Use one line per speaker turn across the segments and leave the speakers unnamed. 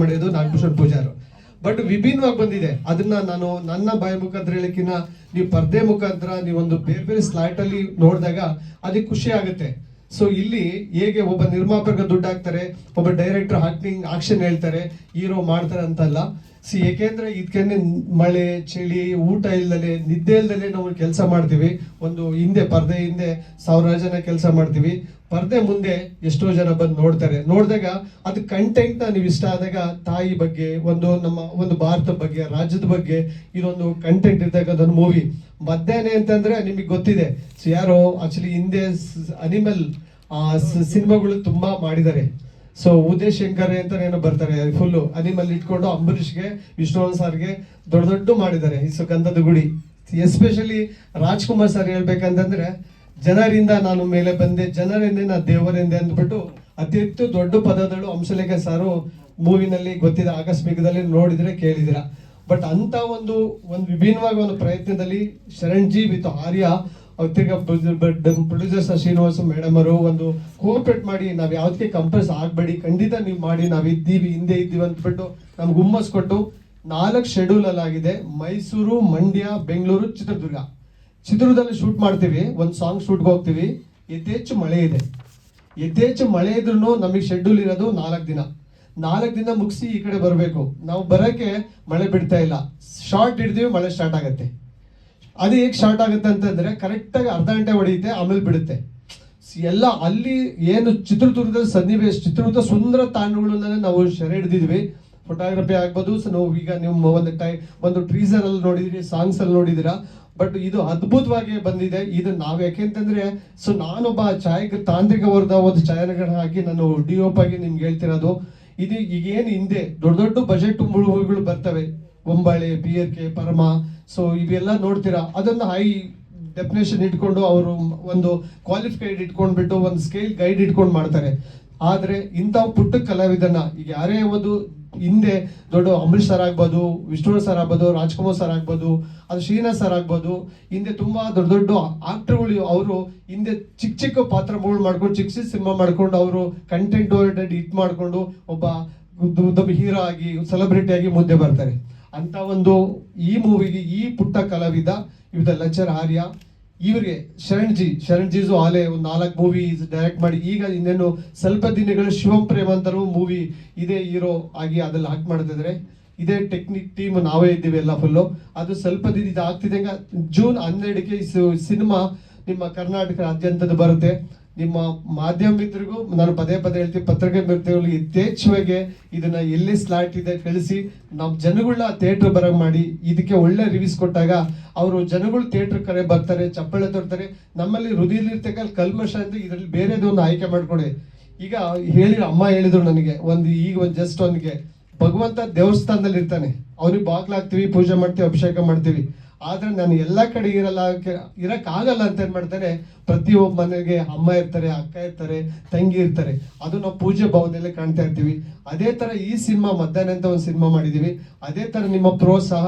ಮಾಡಿದ್ದು ನಾಗಭೂಷಣ್ ಪೂಜಾರು. ಬಟ್ ವಿಭಿನ್ನವಾಗಿ ಬಂದಿದೆ. ಅದನ್ನ ನಾನು ನನ್ನ ಬಾಯಿ ಮುಖಾಂತರ ಹೇಳಿಕಿನ ನೀವು ಪರ್ದೆ ಮುಖಾಂತರ ನೀವೊಂದು ಬೇರೆ ಬೇರೆ ಸ್ಲಾಟ್ ಅಲ್ಲಿ ನೋಡಿದಾಗ ಅದಕ್ಕೆ ಖುಷಿ ಆಗುತ್ತೆ. ಸೊ ಇಲ್ಲಿ ಹೇಗೆ ಒಬ್ಬ ನಿರ್ಮಾಪಕ ದುಡ್ಡು ಹಾಕ್ತಾರೆ, ಒಬ್ಬ ಡೈರೆಕ್ಟರ್ ಆಕ್ಷನ್ ಹೇಳ್ತಾರೆ, ಹೀರೋ ಮಾಡ್ತಾರೆ ಅಂತಲ್ಲ. ಏಕೆಂದ್ರೆ ಇದಕ್ಕೆ ಮಳೆ ಚಳಿ ಊಟ ಇಲ್ದಲೆ ನಿದ್ದೆ ಇಲ್ದಲೆ ನಾವು ಕೆಲಸ ಮಾಡ್ತೀವಿ. ಒಂದು ಹಿಂದೆ ಪರ್ದೆ ಹಿಂದೆ 1000 ಜನ ಕೆಲಸ ಮಾಡ್ತೀವಿ, ಪರ್ದೆ ಮುಂದೆ ಎಷ್ಟೋ ಜನ ಬಂದು ನೋಡಿದಾಗ ಅದು ಕಂಟೆಂಟ್ ನೀವು ಇಷ್ಟ ಆದಾಗ ತಾಯಿ ಬಗ್ಗೆ ಒಂದು ಭಾರತ ಬಗ್ಗೆ ರಾಜ್ಯದ ಬಗ್ಗೆ ಇದೊಂದು ಕಂಟೆಂಟ್ ಇದ್ದಾಗ ಅದೊಂದು ಮೂವಿ. ಮಧ್ಯಾಹ್ನ ಅಂತಂದ್ರೆ ನಿಮಗೆ ಗೊತ್ತಿದೆ, ಯಾರೋ ಆಕ್ಚುಲಿ ಹಿಂದೆ ಅನಿಮಲ್ ಸಿನಿಮಾಗಳು ತುಂಬಾ ಮಾಡಿದ್ದಾರೆ. ಸೊ ಉದಯ್ ಶಂಕರ್ ಅಂತ ಏನೋ ಬರ್ತಾರೆ, ಫುಲ್ಲು ಅನಿಮಲ್ ಇಟ್ಕೊಂಡು ಅಂಬರೀಷ್ಗೆ ವಿಷ್ಣುವರ್ಧನ್ ಸರ್ಗೆ ದೊಡ್ಡ ಮಾಡಿದ್ದಾರೆ. ಈ ಗಂಧದ ಗುಡಿ ಎಸ್ಪೆಷಲಿ ರಾಜ್ಕುಮಾರ್ ಸರ್ ಹೇಳ್ಬೇಕಂತಂದ್ರೆ, ಜನರಿಂದ ನಾನು ಮೇಲೆ ಬಂದೆ, ಜನರಿಂದ ನಾ ದೇವರಿಂದ ಅಂದ್ಬಿಟ್ಟು ಅತಿ ಹೆಚ್ಚು ದೊಡ್ಡ ಪದಗಳು ಹಂಸಲೇಖ ಸಾರು ಮೂವಿನಲ್ಲಿ ಗೊತ್ತಿದೆ, ಆಕಸ್ಮಿಕದಲ್ಲಿ ನೋಡಿದ್ರೆ ಕೇಳಿದಿರ. ಬಟ್ ಅಂತ ಒಂದು ವಿಭಿನ್ನವಾಗಿ ಒಂದು ಪ್ರಯತ್ನದಲ್ಲಿ ಶರಣ್ ಜಿ ವಿತ್ ಆರ್ಯ ತಿರ್ಗಾ ಪ್ರೊಡ್ಯೂಸರ್ಸ್ ಶ್ರೀನಿವಾಸ ಮೇಡಮ್ ಅವರು ಒಂದು ಕೋಆಪರೇಟ್ ಮಾಡಿ, ನಾವ್ ಯಾವ್ದಕ್ಕೆ ಕಂಪಲ್ಸ್ ಆಗ್ಬೇಡಿ, ಖಂಡಿತ ನೀವು ಮಾಡಿ, ನಾವ್ ಇದ್ದೀವಿ ಹಿಂದೆ ಇದ್ದೀವಿ ಅಂತಬಿಟ್ಟು ನಮ್ಗೆ ಹುಮ್ಮಸ್ ಕೊಟ್ಟು 4 ಶೆಡ್ಯೂಲ್ ಅಲ್ಲಿ ಆಗಿದೆ. ಮೈಸೂರು, ಮಂಡ್ಯ, ಬೆಂಗಳೂರು, ಚಿತ್ರದುರ್ಗದಲ್ಲಿ ಶೂಟ್ ಮಾಡ್ತೀವಿ. ಒಂದು ಸಾಂಗ್ ಶೂಟ್ಗೆ ಹೋಗ್ತೀವಿ, ಯಥೇಚ್ಛ ಮಳೆ ಇದೆ. ಯಥೇಚ್ಛ ಮಳೆ ಇದ್ರೂ ನಮಗೆ ಶೆಡ್ಯೂಲ್ ಇರೋದು 4 ದಿನ ಮುಗಿಸಿ ಈ ಕಡೆ ಬರಬೇಕು. ನಾವು ಬರೋಕ್ಕೆ ಮಳೆ ಬಿಡ್ತಾ ಇಲ್ಲ, ಶಾರ್ಟ್ ಹಿಡ್ತೀವಿ, ಮಳೆ ಸ್ಟಾರ್ಟ್ ಆಗುತ್ತೆ. ಅದು ಹೇಗೆ ಸ್ಟಾರ್ಟ್ ಆಗುತ್ತೆ ಅಂತಂದ್ರೆ ಕರೆಕ್ಟಾಗಿ ಅರ್ಧ ಗಂಟೆ ಹೊಡೆಯುತ್ತೆ, ಆಮೇಲೆ ಬಿಡುತ್ತೆ. ಎಲ್ಲ ಅಲ್ಲಿ ಏನು ಚಿತ್ರದುರ್ಗದ ಸನ್ನಿವೇಶ, ಚಿತ್ರದುರ್ಗದ ಸುಂದರ ತಾಣಗಳನ್ನ ನಾವು ಸೆರೆ ಹಿಡಿದಿದ್ವಿ. ಫೋಟೋಗ್ರಫಿ ಆಗ್ಬೋದು. ಸೊ ನಾವು ಈಗ ನೀವು ಒಂದು ಟ್ರೀಸರ್ ಅಲ್ಲಿ ನೋಡಿದಿರಿ, ಸಾಂಗ್ಸ್ ಅಲ್ಲಿ ನೋಡಿದಿರಾ. ಬಟ್ ಇದು ಅದ್ಭುತವಾಗಿ ಬಂದಿದೆ. ಇದು ನಾವು ಯಾಕೆಂತಂದ್ರೆ, ಸೊ ನಾನೊಬ್ಬ ತಾಂತ್ರಿಕ ವರ್ಗದ ಒಂದು ಛಾಯಾಗ್ರಹಣ ಹಾಕಿ ನಾನು ಡಿಒಪ್ ಆಗಿ ನಿಮ್ಗೆ ಹೇಳ್ತಿರೋದು. ಇದು ಈಗೇನು ಹಿಂದೆ ದೊಡ್ಡ ಬಜೆಟ್ ಮೂವಿಗಳು ಬರ್ತವೆ, ಬೊಂಬಾಳೆ, PRK, ಪರಮ, ಸೊ ಇವೆಲ್ಲ ನೋಡ್ತೀರಾ. ಅದನ್ನ ಹೈ ಡೆಫಿನೇಷನ್ ಇಟ್ಕೊಂಡು ಅವರು ಒಂದು ಕ್ವಾಲಿಫೈಡ್ ಇಟ್ಕೊಂಡ್ಬಿಟ್ಟು ಒಂದು ಸ್ಕೇಲ್ ಗೈಡ್ ಇಟ್ಕೊಂಡು ಮಾಡ್ತಾರೆ. ಆದ್ರೆ ಇಂಥ ಪುಟ್ಟ ಕಲಾವಿದನ್ನ ಈಗ ಯಾರೇ ಒಂದು ಹಿಂದೆ ದೊಡ್ಡ ಅಂಬರೀಶ್ ಸರ್ ಆಗ್ಬೋದು, ವಿಷ್ಣುವರ್ಧನ್ ಸರ್ ಆಗ್ಬೋದು, ರಾಜ್ಕುಮಾರ್ ಸರ್ ಆಗ್ಬೋದು, ಅದು ಶ್ರೀನಾಥ್ ಸರ್ ಆಗ್ಬೋದು, ಹಿಂದೆ ತುಂಬಾ ದೊಡ್ಡ ಆಕ್ಟರ್ಗಳು ಅವರು ಹಿಂದೆ ಚಿಕ್ಕ ಪಾತ್ರಗಳು ಮಾಡ್ಕೊಂಡು ಚಿಕ್ಕ ಸಿನಿಮಾ ಮಾಡ್ಕೊಂಡು ಅವರು ಕಂಟೆಂಟ್ ಓರಿಯೆಂಟೆಡ್ ಹಿಟ್ ಮಾಡ್ಕೊಂಡು ಒಬ್ಬ ಹೀರೋ ಆಗಿ ಸೆಲೆಬ್ರಿಟಿ ಆಗಿ ಮುಂದೆ ಬರ್ತಾರೆ. ಅಂತ ಒಂದು ಈ ಮೂವಿಗೆ ಈ ಪುಟ್ಟ ಕಲಾವಿದ ಇವ್ದ ಲಚ್ಚರ್ ಆರ್ಯ, ಇವರಿಗೆ ಶರಣ್ ಜೀಸು ಆಲೆ ಒಂದು 4 ಮೂವಿ ಡೈರೆಕ್ಟ್ ಮಾಡಿ, ಈಗ ಇನ್ನೇನು ಸ್ವಲ್ಪ ದಿನಗಳು ಶಿವಂ ಪ್ರೇಮ್ ಅಂತಲೂ ಮೂವಿ ಇದೇ ಹೀರೋ ಆಗಿ ಅದ್ರಲ್ಲಿ ಆಕ್ಟ್ ಮಾಡ್ತಿದ್ರೆ. ಇದೇ ಟೆಕ್ನಿಕ್ ಟೀಮ್ ನಾವೇ ಇದ್ದೀವಿ ಎಲ್ಲ ಫುಲ್ಲು. ಅದು ಸ್ವಲ್ಪ ದಿನ ಇದು ಆಗ್ತಿದೆ. ಜೂನ್ 12ಕ್ಕೆ ಸಿನಿಮಾ ನಿಮ್ಮ ಕರ್ನಾಟಕದಾದ್ಯಂತದ ಬರುತ್ತೆ. ನಿಮ್ಮ ಮಾಧ್ಯಮ ಮಿತ್ರರಿಗೂ ನಾನು ಪದೇ ಹೇಳ್ತೀನಿ, ಪತ್ರಿಕೆ ಮಿತ್ರಗಳು ಯಥೇಚ್ಛವಾಗಿ ಇದನ್ನ ಎಲ್ಲಿ ಸ್ಲಾಟ್ ಇದೆ ಕಳಿಸಿ, ನಮ್ಮ ಜನಗಳನ್ನ ಥಿಯೇಟರ್ ಬರಂಗ್ ಮಾಡಿ. ಇದಕ್ಕೆ ಒಳ್ಳೆ ರಿವ್ಯೂಸ್ ಕೊಟ್ಟಾಗ ಅವರು ಜನಗಳು ಥಿಯೇಟರ್ ಕರೆ ಬರ್ತಾರೆ, ಚಪ್ಪಾಳೆ ತರ್ತಾರೆ. ನಮ್ಮಲ್ಲಿ ಹೃದಯದಲ್ಲಿರ್ತಕ್ಕಂಥ ಕಲ್ಮಶ ಅಂದ್ರೆ ಇದರಲ್ಲಿ ಬೇರೆದೊಂದು ಆಯ್ಕೆ ಮಾಡ್ಕೊಡಿ. ಈಗ ಅಮ್ಮ ಹೇಳಿದ್ರು ನನಗೆ ಜಸ್ಟ್ ಅವನಿಗೆ ಭಗವಂತ ದೇವಸ್ಥಾನದಲ್ಲಿ ಇರ್ತಾನೆ, ಅವ್ನಿಗೆ ಬಾಗ್ಲಾಗ್ತೀವಿ, ಪೂಜೆ ಮಾಡ್ತೀವಿ, ಅಭಿಷೇಕ ಮಾಡ್ತೀವಿ. ಆದ್ರೆ ನಾನು ಎಲ್ಲಾ ಕಡೆ ಇರಕ್ಕಾಗಲ್ಲ ಅಂತ ಏನ್ ಮಾಡ್ತಾರೆ, ಪ್ರತಿಯೊಬ್ಬ ಮನೆಗೆ ಅಮ್ಮ ಇರ್ತಾರೆ, ಅಕ್ಕ ಇರ್ತಾರೆ, ತಂಗಿ ಇರ್ತಾರೆ. ಅದು ನಾವು ಪೂಜೆ ಭಾವನೆಯಲ್ಲೇ ಕಾಣ್ತಾ ಇರ್ತೀವಿ. ಅದೇ ತರ ಈ ಸಿನಿಮಾ ಮಧ್ಯಾಹ್ನ ಅಂತ ಒಂದು ಸಿನಿಮಾ ಮಾಡಿದೀವಿ. ಅದೇ ತರ ನಿಮ್ಮ ಪ್ರೋತ್ಸಾಹ,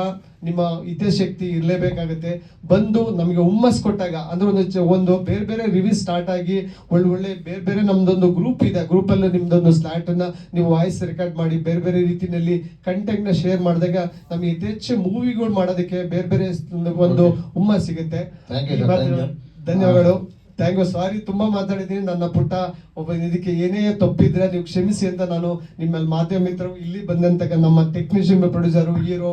ನಿಮ್ಮ ಹಿತಶಕ್ತಿ ಇರಲೇಬೇಕಾಗುತ್ತೆ. ಬಂದು ನಮಗೆ ಹುಮ್ಮಸ್ ಕೊಟ್ಟಾಗ ಅಂದ್ರೆ ಒಂದು ಬೇರೆ ರಿವ್ಯೂ ಸ್ಟಾರ್ಟ್ ಆಗಿ ಒಳ್ಳೆ ಬೇರೆ ನಮ್ದೊಂದು ಗ್ರೂಪ್ ಇದೆ. ಗ್ರೂಪ್ ಅಲ್ಲಿ ನಿಮ್ದೊಂದು ಸ್ಲಾಟ್ ಅನ್ನ ನೀವು ವಾಯ್ಸ್ ರೆಕಾರ್ಡ್ ಮಾಡಿ ಬೇರೆ ರೀತಿಯಲ್ಲಿ ಕಂಟೆಂಟ್ ನ ಶೇರ್ ಮಾಡಿದಾಗ ನಮ್ಗೆ ಯಥೇಚ್ಛ ಮೂವಿಗಳು ಮಾಡೋದಕ್ಕೆ ಬೇರೆ ಒಂದು ಹುಮ್ಮಸ್ ಸಿಗುತ್ತೆ. ಧನ್ಯವಾದಗಳು. Thank you. ಸಾರಿ ತುಂಬಾ ಮಾತಾಡಿದ್ದೀನಿ. ನನ್ನ ಪುಟ್ಟ ಇದಕ್ಕೆ ಏನೇ ತಪ್ಪಿದ್ರೆ ನೀವು ಕ್ಷಮಿಸಿ ಅಂತ ನಾನು ನಿಮ್ಮಲ್ಲಿ ಮಾಧ್ಯಮ ಮಿತ್ರರು, ಇಲ್ಲಿ ಬಂದಂತ ನಮ್ಮ ಟೆಕ್ನಿಷಿಯನ್, ಪ್ರೊಡ್ಯೂಸರು, ಹೀರೋ,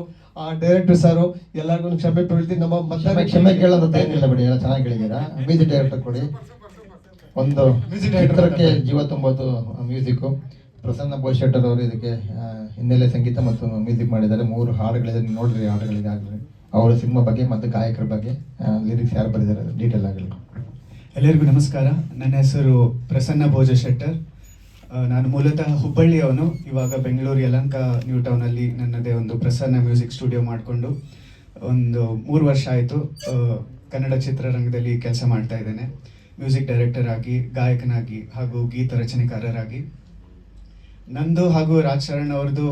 ಡೈರೆಕ್ಟರ್ ಸಾರು ಎಲ್ಲರಿಗೂ ಕ್ಷಮೆ ಕೇಳ್ತೀನಿ. ನಮ್ಮ
ಕ್ಷಮೆ ಕೇಳೋದು ಏನಿಲ್ಲ ಬಿಡಿ, ಎಲ್ಲ ಚೆನ್ನಾಗಿ ಕೇಳಿದ್ದೀರಾ. ಮ್ಯೂಸಿಕ್ ಡೈರೆಕ್ಟರ್ ಕೊಡಿ. ಒಂದು ಚಿತ್ರಕ್ಕೆ ಜೀವ ತುಂಬೋದು ಮ್ಯೂಸಿಕ್ ಪ್ರಸನ್ನ ಬೋಶೆಟ್ಟರ್ ಅವರು ಇದಕ್ಕೆ ಹಿನ್ನೆಲೆ ಸಂಗೀತ ಮತ್ತು ಮ್ಯೂಸಿಕ್ ಮಾಡಿದ್ದಾರೆ. 3 ಹಾಡುಗಳಿದೆ, ನೋಡ್ರಿ ಹಾಡುಗಳಿಗೆ ಆಗಲಿ. ಅವರ ಸಿನಿಮಾ ಬಗ್ಗೆ ಮತ್ತು ಗಾಯಕರ ಬಗ್ಗೆ ಲಿರಿಕ್ಸ್ ಯಾರು ಬರೆದಿದ್ದಾರೆ ಡೀಟೇಲ್ ಆಗಲಿ.
ಎಲ್ಲರಿಗೂ ನಮಸ್ಕಾರ. ನನ್ನ ಹೆಸರು ಪ್ರಸನ್ನ ಭೋಜ ಶೆಟ್ಟರ್. ನಾನು ಮೂಲತಃ ಹುಬ್ಬಳ್ಳಿಯವನು. ಇವಾಗ ಬೆಂಗಳೂರು ಯಲಹಂಕ ನ್ಯೂ ಟೌನಲ್ಲಿ ನನ್ನದೇ ಒಂದು ಪ್ರಸನ್ನ ಮ್ಯೂಸಿಕ್ ಸ್ಟುಡಿಯೋ ಮಾಡಿಕೊಂಡು ಒಂದು 3 ವರ್ಷ ಆಯಿತು. ಕನ್ನಡ ಚಿತ್ರರಂಗದಲ್ಲಿ ಕೆಲಸ ಮಾಡ್ತಾ ಇದ್ದೇನೆ, ಮ್ಯೂಸಿಕ್ ಡೈರೆಕ್ಟರ್ ಆಗಿ, ಗಾಯಕನಾಗಿ ಹಾಗೂ ಗೀತ ರಚನೆಕಾರರಾಗಿ. ನಂದು ಹಾಗೂ ರಾಜ್ ಶರಣ್ ಅವ್ರದ್ದು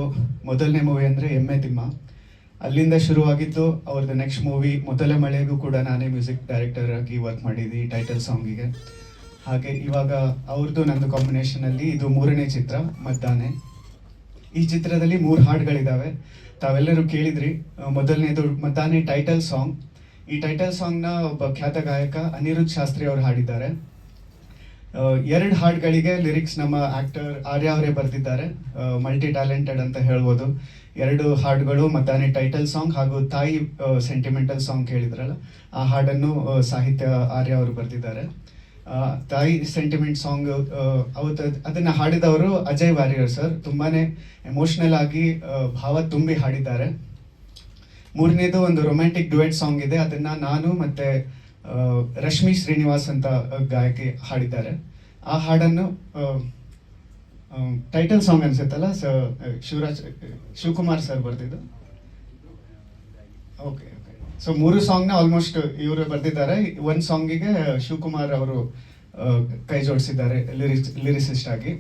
ಮೊದಲನೇ ಮೂವಿ ಅಂದರೆ ಎಮ್ಮೆ ತಿಮ್ಮ. ಅಲ್ಲಿಂದ ಶುರುವಾಗಿದ್ದು ಅವ್ರದ್ದು ನೆಕ್ಸ್ಟ್ ಮೂವಿ ಮೊದಲ ಮಳೆಗೂ ಕೂಡ ನಾನೇ ಮ್ಯೂಸಿಕ್ ಡೈರೆಕ್ಟರ್ ಆಗಿ ವರ್ಕ್ ಮಾಡಿದ್ವಿ ಟೈಟಲ್ ಸಾಂಗಿಗೆ. ಹಾಗೆ ಇವಾಗ ಅವ್ರದ್ದು ನಂದು ಕಾಂಬಿನೇಷನಲ್ಲಿ ಇದು 3ನೇ ಚಿತ್ರ ಮದ್ದಾನೆ. ಈ ಚಿತ್ರದಲ್ಲಿ 3 ಹಾಡುಗಳಿದ್ದಾವೆ, ತಾವೆಲ್ಲರೂ ಕೇಳಿದ್ರಿ. ಮೊದಲನೇದು ಮದ್ದಾನೆ ಟೈಟಲ್ ಸಾಂಗ್. ಈ ಟೈಟಲ್ ಸಾಂಗ್ನ ಒಬ್ಬ ಖ್ಯಾತ ಗಾಯಕ ಅನಿರುದ್ಧ್ ಶಾಸ್ತ್ರಿ ಅವರು ಹಾಡಿದ್ದಾರೆ. 2 ಹಾಡುಗಳಿಗೆ ಲಿರಿಕ್ಸ್ ನಮ್ಮ ಆಕ್ಟರ್ ಆರ್ಯ ಅವರೇ ಬರೆದಿದ್ದಾರೆ. ಮಲ್ಟಿ ಟ್ಯಾಲೆಂಟೆಡ್ ಅಂತ ಹೇಳ್ಬೋದು. 2 ಹಾಡುಗಳು ಮದ್ದಾನೆ ಟೈಟಲ್ ಸಾಂಗ್ ಹಾಗೂ ತಾಯಿ ಸೆಂಟಿಮೆಂಟಲ್ ಸಾಂಗ್ ಕೇಳಿದ್ರಲ್ಲ, ಆ ಹಾಡನ್ನು ಸಾಹಿತ್ಯ ಆರ್ಯ ಅವರು ಬರೆದಿದ್ದಾರೆ. ತಾಯಿ ಸೆಂಟಿಮೆಂಟ್ ಸಾಂಗ್ ಅದನ್ನ ಹಾಡಿದವರು ಅಜಯ್ ವಾರಿಯರ್ ಸರ್. ತುಂಬಾನೇ ಎಮೋಷನಲ್ ಆಗಿ ಭಾವ ತುಂಬಿ ಹಾಡಿದ್ದಾರೆ. 3ನೇದು ಒಂದು ರೊಮ್ಯಾಂಟಿಕ್ ಡುಯೆಟ್ ಸಾಂಗ್ ಇದೆ, ಅದನ್ನ ನಾನು ಮತ್ತೆ ರಶ್ಮಿ ಶ್ರೀನಿವಾಸ್ ಅಂತ ಗಾಯಕಿ ಹಾಡಿದ್ದಾರೆ. ಆ ಹಾಡನ್ನು ಟೈಟಲ್ ಸಾಂಗ್ ಅನ್ಸುತ್ತಲ್ಲ ಶಿವಕುಮಾರ್ ಸರ್ ಬರ್ತಿದ್ದು. ಓಕೆ, ಸೊ 3 ಸಾಂಗ್ನ ಆಲ್ಮೋಸ್ಟ್ ಇವರು ಬರ್ದಿದ್ದಾರೆ. 1 ಸಾಂಗಿಗೆ ಶಿವಕುಮಾರ್ ಅವರು ಕೈ ಜೋಡಿಸಿದ್ದಾರೆ ಲಿರಿಸಿಸ್ಟ್ ಆಗಿ.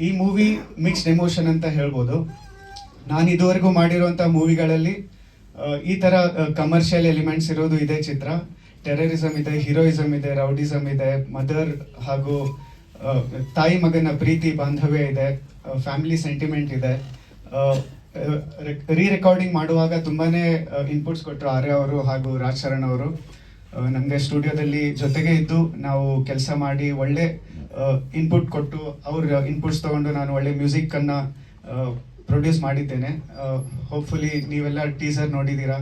ಈ ಮೂವಿ ಮಿಕ್ಸ್ಡ್ ಎಮೋಷನ್ ಅಂತ ಹೇಳ್ಬೋದು. ನಾನು ಇದುವರೆಗೂ ಮಾಡಿರುವಂಥ ಮೂವಿಗಳಲ್ಲಿ ಈ ಥರ ಕಮರ್ಷಿಯಲ್ ಎಲಿಮೆಂಟ್ಸ್ ಇರೋದು ಇದೇ ಚಿತ್ರ. ಟೆರರಿಸಮ್ ಇದೆ, ಹೀರೋಯಿಸಮ್ ಇದೆ, ರೌಡಿಸಮ್ ಇದೆ, ಮದರ್ ಹಾಗೂ ತಾಯಿ ಮಗನ ಪ್ರೀತಿ ಬಾಂಧವ್ಯ ಇದೆ, ಫ್ಯಾಮಿಲಿ ಸೆಂಟಿಮೆಂಟ್ ಇದೆ. ರೆಕಾರ್ಡಿಂಗ್ ಮಾಡುವಾಗ ತುಂಬಾನೇ ಇನ್ಪುಟ್ಸ್ ಕೊಟ್ಟರು ಆರ್ಯ ಅವರು ಹಾಗೂ ರಾಜ್ ಶರಣ್ ಅವರು. ನಮಗೆ ಸ್ಟುಡಿಯೋದಲ್ಲಿ ಜೊತೆಗೆ ಇದ್ದು ನಾವು ಕೆಲಸ ಮಾಡಿ ಒಳ್ಳೆ ಇನ್ಪುಟ್ ಕೊಟ್ಟು ಅವ್ರ ಇನ್ಪುಟ್ಸ್ ತಗೊಂಡು ನಾನು ಒಳ್ಳೆ ಮ್ಯೂಸಿಕ್ ಅನ್ನ ಪ್ರೊಡ್ಯೂಸ್ ಮಾಡಿದ್ದೇನೆ. ಹೋಪ್ಫುಲಿ ನೀವೆಲ್ಲ ಟೀಸರ್ ನೋಡಿದ್ದೀರಾ,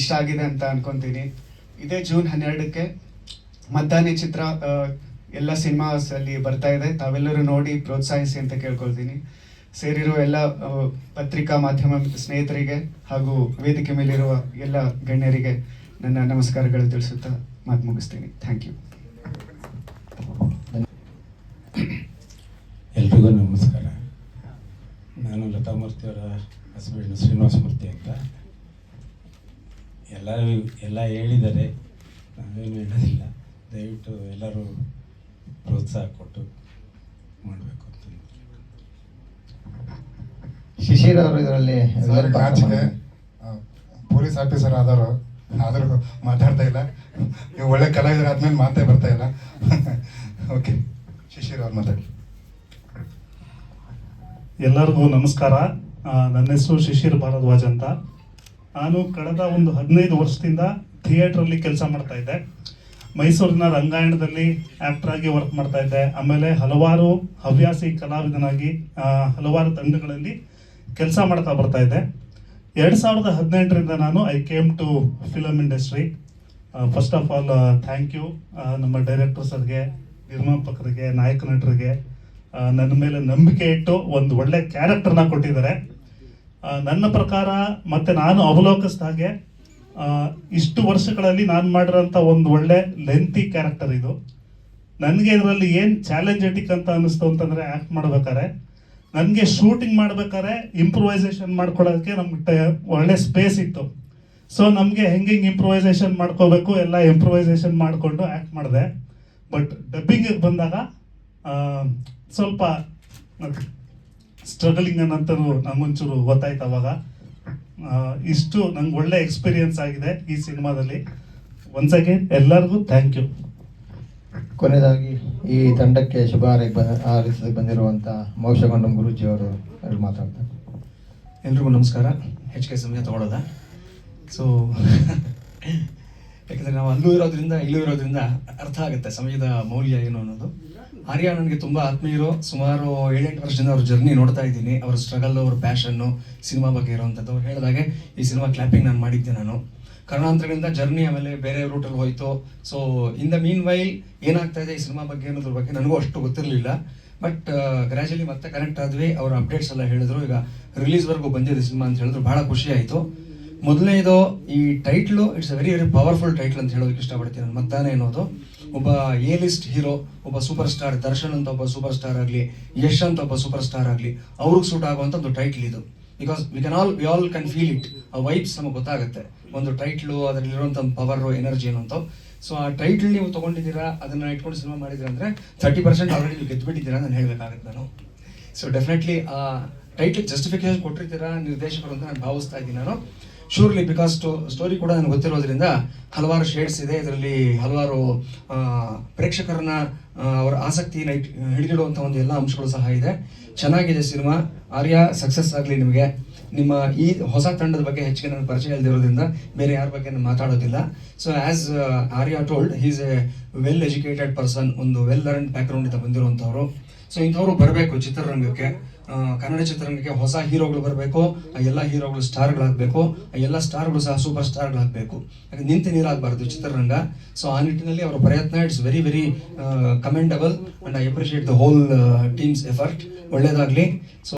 ಇಷ್ಟ ಆಗಿದೆ ಅಂತ ಅನ್ಕೊಂತೀನಿ. ಇದೇ ಜೂನ್ 12ಕ್ಕೆ ಮದ್ದಾನೆ ಚಿತ್ರ ಎಲ್ಲ ಸಿನಿಮಾಸ್ ಅಲ್ಲಿ ಬರ್ತಾ ಇದೆ. ತಾವೆಲ್ಲರೂ ನೋಡಿ ಪ್ರೋತ್ಸಾಹಿಸಿ ಅಂತ ಕೇಳ್ಕೊಳ್ತೀನಿ. ಸೇರಿರುವ ಎಲ್ಲ ಪತ್ರಿಕಾ ಮಾಧ್ಯಮ ಸ್ನೇಹಿತರಿಗೆ ಹಾಗೂ ವೇದಿಕೆ ಮೇಲಿರುವ ಎಲ್ಲ ಗಣ್ಯರಿಗೆ ನನ್ನ ನಮಸ್ಕಾರಗಳು ತಿಳಿಸುತ್ತಾ ಮಾತು ಮುಗಿಸ್ತೀನಿ. Thank you.
ಎಲ್ರಿಗೂ ನಮಸ್ಕಾರ. ನಾನು ಲತಾ ಮೂರ್ತಿ ಅವರ ಹಸ್ಬೆಂಡ್ ಶ್ರೀನಿವಾಸ ಮೂರ್ತಿ ಅಂತ. ಎಲ್ಲ ಹೇಳಿದ್ದಾರೆ, ನಾವೇನು ಹೇಳೋದಿಲ್ಲ. ದಯವಿಟ್ಟು ಎಲ್ಲರೂ ಪ್ರೋತ್ಸಾಹ ಕೊಟ್ಟು ಮಾಡಬೇಕು ಅಂತ.
ಶಿಶಿರ್ ಅವರು ಇದರಲ್ಲಿ
ನಾಚಿಕೆ ಪೊಲೀಸ್ ಆಫೀಸರ್ ಆದರೂ ಮಾತಾಡ್ತಾ ಇಲ್ಲ. ನೀವು ಒಳ್ಳೆ ಕಲಾವಿದರ ಆದ್ಮೇಲೆ ಮಾತೇ ಬರ್ತಾ ಇಲ್ಲ. ಓಕೆ, ಶಿಶಿರ್ ಅವ್ರು ಮಾತಾಡಿ.
ಎಲ್ಲರಿಗೂ ನಮಸ್ಕಾರ. ನನ್ನ ಹೆಸರು ಶಿಶಿರ್ ಭಾರದ್ವಾಜ್ ಅಂತ. ನಾನು ಕಳೆದ ಒಂದು 15 ವರ್ಷದಿಂದ ಥಿಯೇಟ್ರಲ್ಲಿ ಕೆಲಸ ಮಾಡ್ತಾ ಇದ್ದೆ. ಮೈಸೂರಿನ ರಂಗಾಯಣದಲ್ಲಿ ಆ್ಯಕ್ಟರ್ ಆಗಿ ವರ್ಕ್ ಮಾಡ್ತಾ ಇದ್ದೆ. ಆಮೇಲೆ ಹಲವಾರು ಹವ್ಯಾಸಿ ಕಲಾವಿದನಾಗಿ ಹಲವಾರು ತಂಡಗಳಲ್ಲಿ ಕೆಲಸ ಮಾಡ್ತಾ ಬರ್ತಾ ಇದ್ದೆ. 2018ರಿಂದ ನಾನು I came to film industry. First of all thank you ನಮ್ಮ ಡೈರೆಕ್ಟರ್ ಸರ್ಗೆ, ನಿರ್ಮಾಪಕರಿಗೆ, ನಾಯಕ ನಟರಿಗೆ ನನ್ನ ಮೇಲೆ ನಂಬಿಕೆ ಇಟ್ಟು ಒಂದು ಒಳ್ಳೆ ಕ್ಯಾರೆಕ್ಟರ್ನ ಕೊಟ್ಟಿದ್ದಾರೆ. ನನ್ನ ಪ್ರಕಾರ ಮತ್ತೆ ನಾನು ಅವಲೋಕಿಸಿದ ಹಾಗೆ ಇಷ್ಟು ವರ್ಷಗಳಲ್ಲಿ ನಾನು ಮಾಡಿರೋಂಥ ಒಂದು ಒಳ್ಳೆ ಲೆಂತಿ ಕ್ಯಾರೆಕ್ಟರ್ ಇದು. ನನಗೆ ಇದರಲ್ಲಿ ಏನು ಚಾಲೆಂಜೆಟಿಕ್ ಅಂತ ಅನ್ನಿಸ್ತು ಅಂತಂದರೆ, ಆ್ಯಕ್ಟ್ ಮಾಡ್ಬೇಕಾದ್ರೆ ನನಗೆ ಶೂಟಿಂಗ್ ಮಾಡ್ಬೇಕಾದ್ರೆ ಇಂಪ್ರೂವೈಸೇಷನ್ ಮಾಡ್ಕೊಳ್ಳೋದಕ್ಕೆ ನಮ್ಗೆ ಒಳ್ಳೆ ಸ್ಪೇಸ್ ಇತ್ತು. ಸೊ ನಮಗೆ ಹೆಂಗೆ ಇಂಪ್ರೂವೈಸೇಷನ್ ಮಾಡ್ಕೋಬೇಕು ಎಲ್ಲ ಇಂಪ್ರೂವೈಸೇಷನ್ ಮಾಡಿಕೊಂಡು ಆ್ಯಕ್ಟ್ ಮಾಡಿದೆ. ಬಟ್ ಡಬ್ಬಿಂಗಿಗೆ ಬಂದಾಗ ಸ್ವಲ್ಪ ಸ್ಟ್ರಗಲಿಂಗ್ ಅನ್ನಂತರೂ ನಮಗೊಂಚೂರು ಗೊತ್ತಾಯ್ತು. ಅವಾಗ ಇಷ್ಟು ನಂಗೆ ಒಳ್ಳೆ ಎಕ್ಸ್ಪೀರಿಯನ್ಸ್ ಆಗಿದೆ ಈ ಸಿನಿಮಾದಲ್ಲಿ. ಒನ್ಸ್ ಅಗೇನ್ ಎಲ್ಲರಿಗೂ ಥ್ಯಾಂಕ್ ಯು.
ಕೊನೆಯದಾಗಿ ಈ ತಂಡಕ್ಕೆ ಶುಭ ಹಾರೈಸಲಿಕ್ಕೆ ಬಂದಿರುವಂಥ ಮೋಕ್ಷಗೊಂಡಂ ಗುರೂಜಿ ಅವರು ಮಾತಾಡ್ತಾರೆ.
ಎಲ್ರಿಗೂ ನಮಸ್ಕಾರ. ಹೆಚ್ಚಿಗೆ ಸಮಯ ತಗೊಳ್ಳೋದ. ಸೊ ಯಾಕಂದರೆ ನಾವು ಇಲ್ಲೂ ಇರೋದ್ರಿಂದ ಅರ್ಥ ಆಗುತ್ತೆ ಸಮಯದ ಮೌಲ್ಯ ಏನು ಅನ್ನೋದು. ಆರ್ಯ ನನಗೆ ತುಂಬ ಆತ್ಮೀಯರು. ಸುಮಾರು 7-8 ವರ್ಷದಿಂದ ಅವ್ರ ಜರ್ನಿ ನೋಡ್ತಾ ಇದ್ದೀನಿ. ಅವ್ರ ಸ್ಟ್ರಗಲ್, ಅವ್ರ ಪ್ಯಾಷನ್ನು, ಸಿನಿಮಾ ಬಗ್ಗೆ ಇರೋವಂಥದ್ದು. ಅವ್ರು ಹೇಳಿದಾಗೆ ಈ ಸಿನಿಮಾ ಕ್ಲಾಪಿಂಗ್ ನಾನು ಮಾಡಿದ್ದೆ. ನಾನು ಕಾರಣಾಂತರಗಳಿಂದ ಜರ್ನಿ ಆಮೇಲೆ ಬೇರೆ ರೂಟಲ್ಲಿ ಹೋಯಿತು. So in the mean while ಏನಾಗ್ತಾ ಇದೆ ಈ ಸಿನಿಮಾ ಬಗ್ಗೆ ಅನ್ನೋದ್ರ ಬಗ್ಗೆ ನನಗೂ ಅಷ್ಟು ಗೊತ್ತಿರಲಿಲ್ಲ. ಬಟ್ ಗ್ರ್ಯಾಜುಲಿ ಮತ್ತೆ ಕನೆಕ್ಟ್ ಆದ್ವಿ. ಅವ್ರ ಅಪ್ಡೇಟ್ಸ್ ಎಲ್ಲ ಹೇಳಿದ್ರು. ಈಗ ರಿಲೀಸ್ವರೆಗೂ ಬಂದಿದೆ ಸಿನಿಮಾ ಅಂತ ಹೇಳಿದ್ರು. ಭಾಳ ಖುಷಿ ಆಯಿತು. ಮೊದಲನೇದು ಈ title, it's a very very powerful title ಅಂತ ಹೇಳೋದಕ್ಕೆ ಇಷ್ಟಪಡ್ತೀನಿ ನಾನು. ಮದ್ದಾನೆ ಅನ್ನೋದು ಒಬ್ಬ ಎ ಲಿಸ್ಟ್ ಹೀರೋ, ಒಬ್ಬ ಸೂಪರ್ ಸ್ಟಾರ್, ದರ್ಶನ್ ಅಂತ ಒಬ್ಬ ಸೂಪರ್ ಸ್ಟಾರ್ ಆಗಲಿ, ಯಶ್ ಅಂತ ಒಬ್ಬ ಸೂಪರ್ ಸ್ಟಾರ್ ಆಗಲಿ, ಅವ್ರಿಗೆ ಸೂಟ್ ಆಗುವಂಥ ಒಂದು ಟೈಟ್ಲ್ ಇದು. Because we all can feel it. ಆ ವೈಬ್ಸ್ ನಮಗೆ ಗೊತ್ತಾಗುತ್ತೆ. ಒಂದು ಟೈಟ್ಲು, ಅದರಲ್ಲಿರುವಂಥ ಒಂದು ಪವರ್, ಎನರ್ಜಿ ಏನಂತ. ಸೊ ಆ ಟೈಟ್ಲ್ ನೀವು ತೊಗೊಂಡಿದ್ದೀರಾ, ಅದನ್ನು ಇಟ್ಕೊಂಡು ಸಿನಿಮಾ ಮಾಡಿದ್ದೀರಾ ಅಂದರೆ 30% ಆಲ್ರೆಡಿ ನೀವು ಗೆದ್ದುಬಿಟ್ಟಿದ್ದೀರಾ ನಾನು ಹೇಳಬೇಕಾಗುತ್ತೆ ನಾನು. ಸೊ ಡೆಫಿನೆಟ್ಲಿ ಆ ಟೈಟ್ಲ್ ಜಸ್ಟಿಫಿಕೇಶನ್ ಕೊಟ್ಟಿರ್ತೀರಾ ನಿರ್ದೇಶಕರು ಅಂತ ನಾನು ಭಾವಿಸ್ತಾ ಇದ್ದೀನಿ ನಾನು. ಶೂರ್ಲಿ, ಬಿಕಾಸ್ ಸ್ಟೋರಿ ಕೂಡ ನನಗೆ ಗೊತ್ತಿರೋದ್ರಿಂದ ಹಲವಾರು ಶೇಡ್ಸ್ ಇದೆ ಇದರಲ್ಲಿ. ಹಲವಾರು ಪ್ರೇಕ್ಷಕರನ್ನ ಅವರ ಆಸಕ್ತಿನ ಹಿಡಿದಿಡುವಂಥ ಒಂದು ಎಲ್ಲ ಅಂಶಗಳು ಸಹ ಇದೆ. ಚೆನ್ನಾಗಿದೆ ಸಿನಿಮಾ. ಆರ್ಯ ಸಕ್ಸಸ್ ಆಗಲಿ ನಿಮಗೆ. ನಿಮ್ಮ ಈ ಹೊಸ ತಂಡದ ಬಗ್ಗೆ ಹೆಚ್ಚಿಗೆ ನನಗೆ ಪರಿಚಯ ಇಲ್ಲದಿರೋದ್ರಿಂದ ಬೇರೆ ಯಾರ ಬಗ್ಗೆ ನಾನು ಮಾತಾಡೋದಿಲ್ಲ. So as Arya told, he's a well educated person, ಒಂದು ವೆಲ್ ಲರ್ನ್ ಬ್ಯಾಕ್ಗ್ರೌಂಡಿಂದ ಬಂದಿರುವಂಥವ್ರು. ಸೊ ಇಂಥವ್ರು ಬರಬೇಕು ಚಿತ್ರರಂಗಕ್ಕೆ, ಕನ್ನಡ ಚಿತ್ರರಂಗಕ್ಕೆ ಹೊಸ ಹೀರೋಗಳು ಬರಬೇಕು. ಆ ಎಲ್ಲ ಹೀರೋಗಳು ಸ್ಟಾರ್ಗಳಾಗಬೇಕು, ಆ ಎಲ್ಲ ಸ್ಟಾರ್ಗಳು ಸಹ ಸೂಪರ್ ಸ್ಟಾರ್ಗಳಾಗಬೇಕು. ಯಾಕಂದ್ರೆ ನಿಂತು ನೀರಾಗಬಾರ್ದು ಚಿತ್ರರಂಗ. ಸೊ ಆ ನಿಟ್ಟಿನಲ್ಲಿ ಅವರ ಪ್ರಯತ್ನ it's very very commendable, and I appreciate the whole teams effort. ಒಳ್ಳೇದಾಗಲಿ. ಸೊ